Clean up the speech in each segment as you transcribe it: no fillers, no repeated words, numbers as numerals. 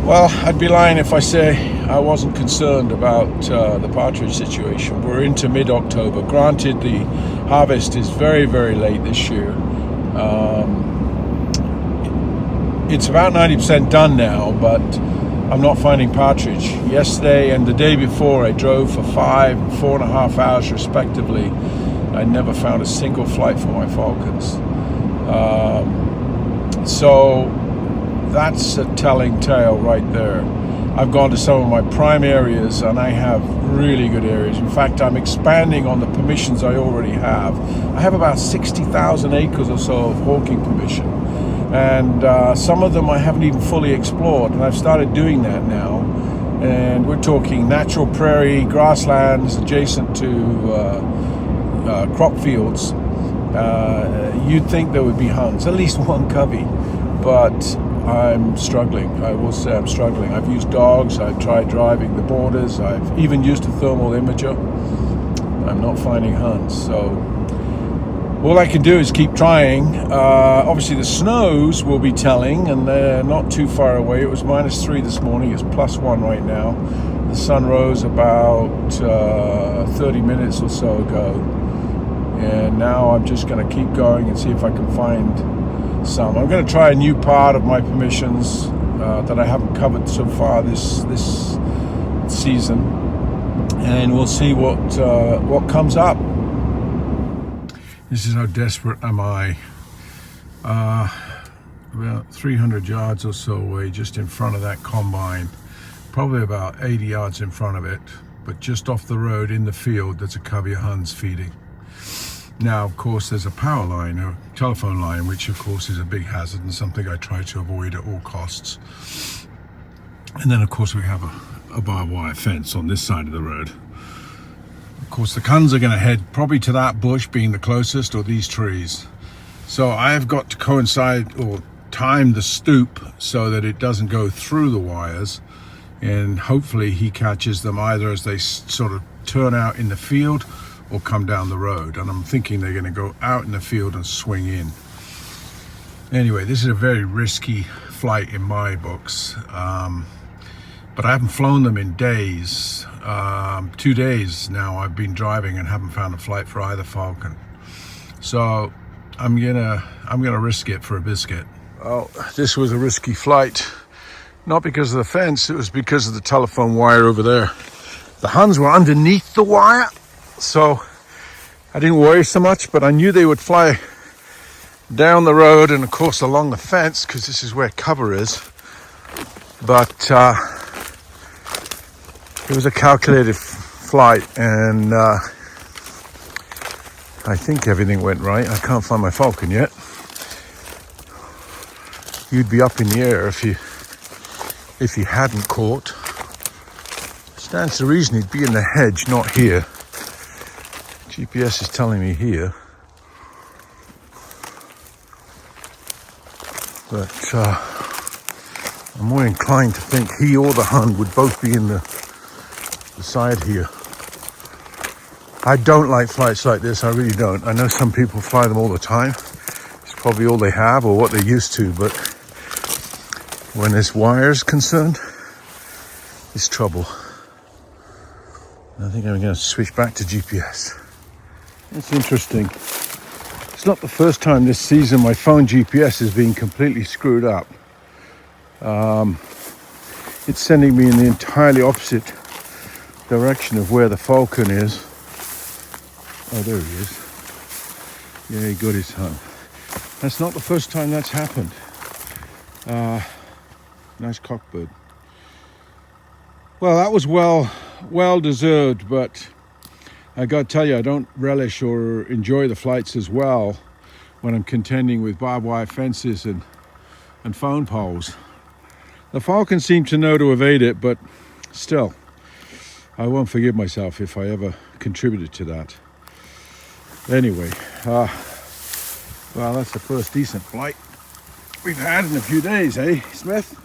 Well, I'd be lying if I say I wasn't concerned about the partridge situation. We're into mid-October. Granted, the harvest is very, very late this year. It's about 90% done now, but I'm not finding partridge. Yesterday and the day before, I drove for 5 and 4.5 hours respectively. I never found a single flight for my falcons. So that's a telling tale right there. I've gone to some of my prime areas and I have really good areas. In fact, I'm expanding on the permissions I already have. I have about 60,000 acres or so of hawking permission. And some of them I haven't even fully explored, and I've started doing that now. And we're talking natural prairie, grasslands adjacent to crop fields. You'd think there would be huns, at least one covey, but I'm struggling. I will say I'm struggling. I've used dogs, I've tried driving the borders, I've even used a thermal imager. I'm not finding huns, so all I can do is keep trying. Obviously the snows will be telling, and they're not too far away. It was -3 this morning, it's +1 right now. The sun rose about 30 minutes or so ago, and now I'm just going to keep going and see if I can find some. I'm going to try a new part of my permissions that I haven't covered so far this season, and we'll see what comes up. This is how desperate am I. About 300 yards or so away, just in front of that combine, probably about 80 yards in front of it, but just off the road in the field, there's a covey of huns feeding. Now, of course, there's a power line, a telephone line, which of course is a big hazard and something I try to avoid at all costs. And then, of course, we have a barbed wire fence on this side of the road. Of course, the huns are going to head probably to that bush being the closest, or these trees. So I've got to coincide or time the stoop so that it doesn't go through the wires, and hopefully he catches them either as they sort of turn out in the field or come down the road. And I'm thinking they're going to go out in the field and swing in. Anyway, this is a very risky flight in my books, but I haven't flown them in days. 2 days now I've been driving and haven't found a flight for either falcon. So I'm gonna risk it for a biscuit. Oh, this was a risky flight, not because of the fence, it was because of the telephone wire over there. The huns were underneath the wire, so I didn't worry so much, but I knew they would fly down the road and of course along the fence, because this is where cover is. But it was a calculated flight, and I think everything went right. I can't find my falcon yet. You'd be up in the air if he hadn't caught. Stands to reason he'd be in the hedge, not here. GPS is telling me here. But I'm more inclined to think he or the hun would both be in the side here. I don't like flights like this, I really don't. I know some people fly them all the time. It's probably all they have or what they're used to, but when this wire is concerned, it's trouble. I think I'm going to switch back to GPS. It's interesting. It's not the first time this season my phone GPS has been completely screwed up. It's sending me in the entirely opposite direction of where the falcon is. Oh, there he is. Yeah, he got his hun. That's not the first time that's happened. Nice cockbird. Well, that was well deserved, but I got to tell you, I don't relish or enjoy the flights as well when I'm contending with barbed wire fences and phone poles. The falcon seemed to know to evade it, but still, I won't forgive myself if I ever contributed to that. Anyway, well, that's the first decent flight we've had in a few days, eh, Smith?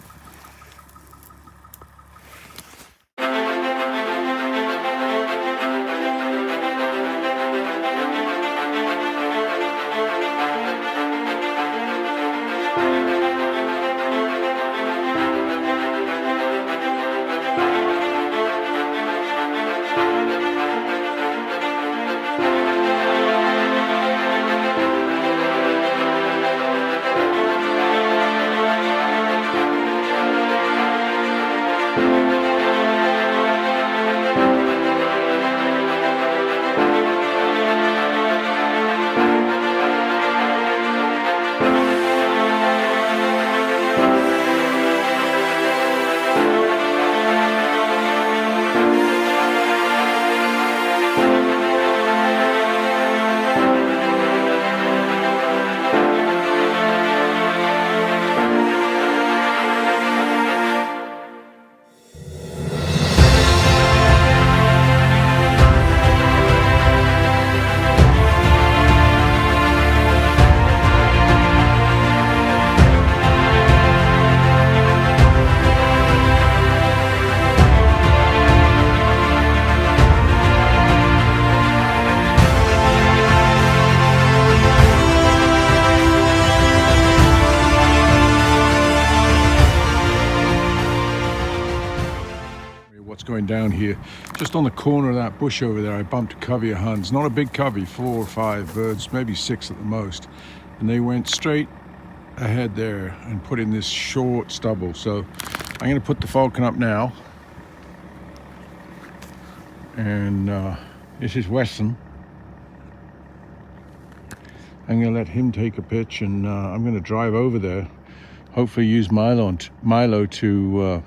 going down here. Just on the corner of that bush over there, I bumped a covey of huns. Not a big covey, 4 or 5 birds, maybe 6 at the most. And they went straight ahead there and put in this short stubble. So I'm going to put the falcon up now. And this is Wesson. I'm going to let him take a pitch, and I'm going to drive over there. Hopefully use Milo to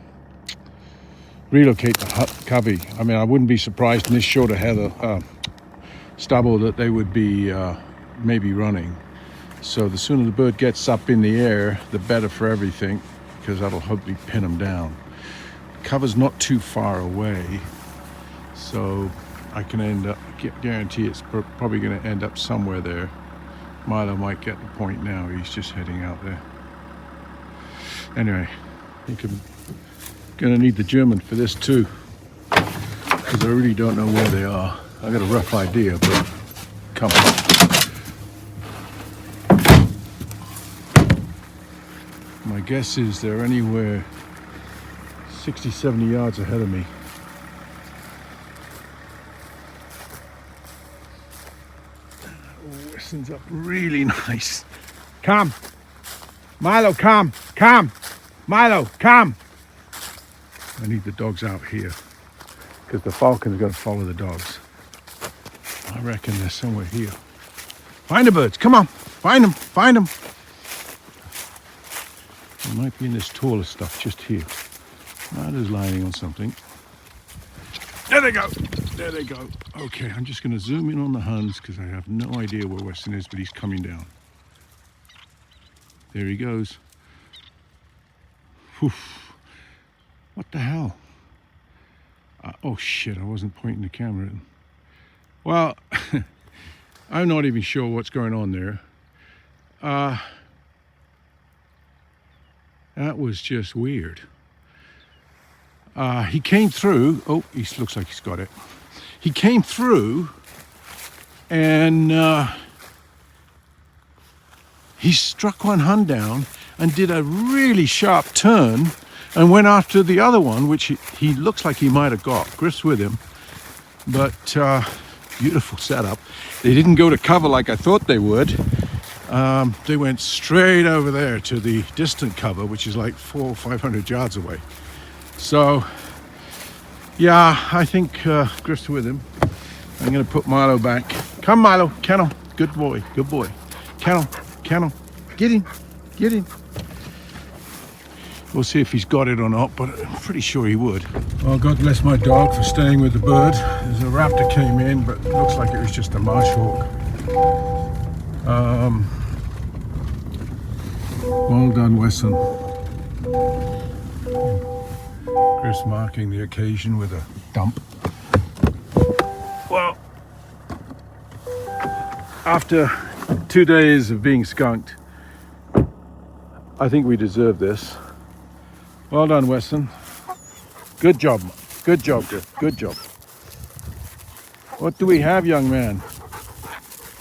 relocate the covey. I mean, I wouldn't be surprised in this short of heather stubble that they would be maybe running. So the sooner the bird gets up in the air, the better for everything, because that'll hopefully pin them down. The cover's not too far away, so I can guarantee it's probably going to end up somewhere there. Milo might get the point now. He's just heading out there. Anyway, I think I'm going to need the German for this too, because I really don't know where they are. I got a rough idea, but come on. My guess is they're anywhere 60, 70 yards ahead of me. Wesson's up really nice. Come. Milo, come. Come. Milo, come. I need the dogs out here, because the falcon's got to follow the dogs. I reckon they're somewhere here. Find the birds. Come on. Find them. Find them. They might be in this taller stuff just here. That is lying on something. There they go. There they go. Okay, I'm just going to zoom in on the huns, because I have no idea where Wesson is, but he's coming down. There he goes. Whew. What the hell? Oh shit, I wasn't pointing the camera at him. Well, I'm not even sure what's going on there. That was just weird. He came through. Oh, he looks like he's got it. He came through and he struck one hun down and did a really sharp turn and went after the other one, which he looks like he might have got. Griff's with him, but beautiful setup. They didn't go to cover like I thought they would. They went straight over there to the distant cover, which is like 400 or 500 yards away. So, yeah, I think Griff's with him. I'm going to put Milo back. Come, Milo, kennel. Good boy, good boy. Kennel, kennel. Get in, get in. We'll see if he's got it or not, but I'm pretty sure he would. Well, God bless my dog for staying with the bird. There's a raptor came in, but it looks like it was just a marsh hawk. Well done, Wesson. Chris marking the occasion with a dump. Well, after 2 days of being skunked, I think we deserve this. Well done, Wesson. Good job. Good job, good job. What do we have, young man?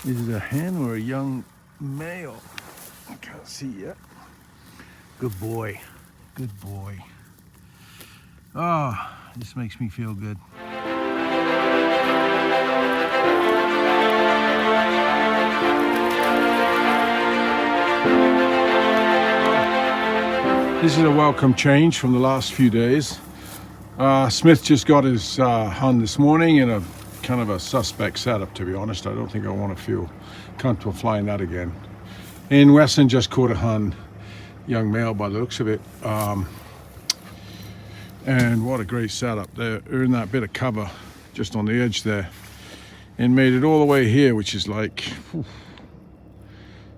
Is it a hen or a young male? I can't see yet. Good boy. Good boy. Ah, oh, this makes me feel good. This is a welcome change from the last few days. Smith just got his hun this morning in a kind of a suspect setup, to be honest. I don't think I want to feel comfortable flying that again. And Wesson just caught a hun, young male by the looks of it. And what a great setup. They're in that bit of cover just on the edge there, and made it all the way here, which is like, whew,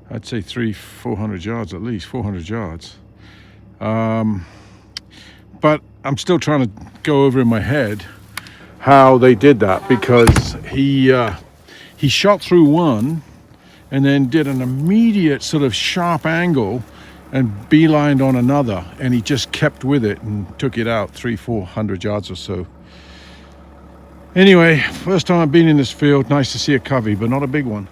I'd say 300-400 yards at least, 400 yards. But I'm still trying to go over in my head how they did that, because he shot through one and then did an immediate sort of sharp angle and beelined on another, and he just kept with it and took it out 300-400 yards or so. Anyway, first time I've been in this field. Nice to see a covey, but not a big one.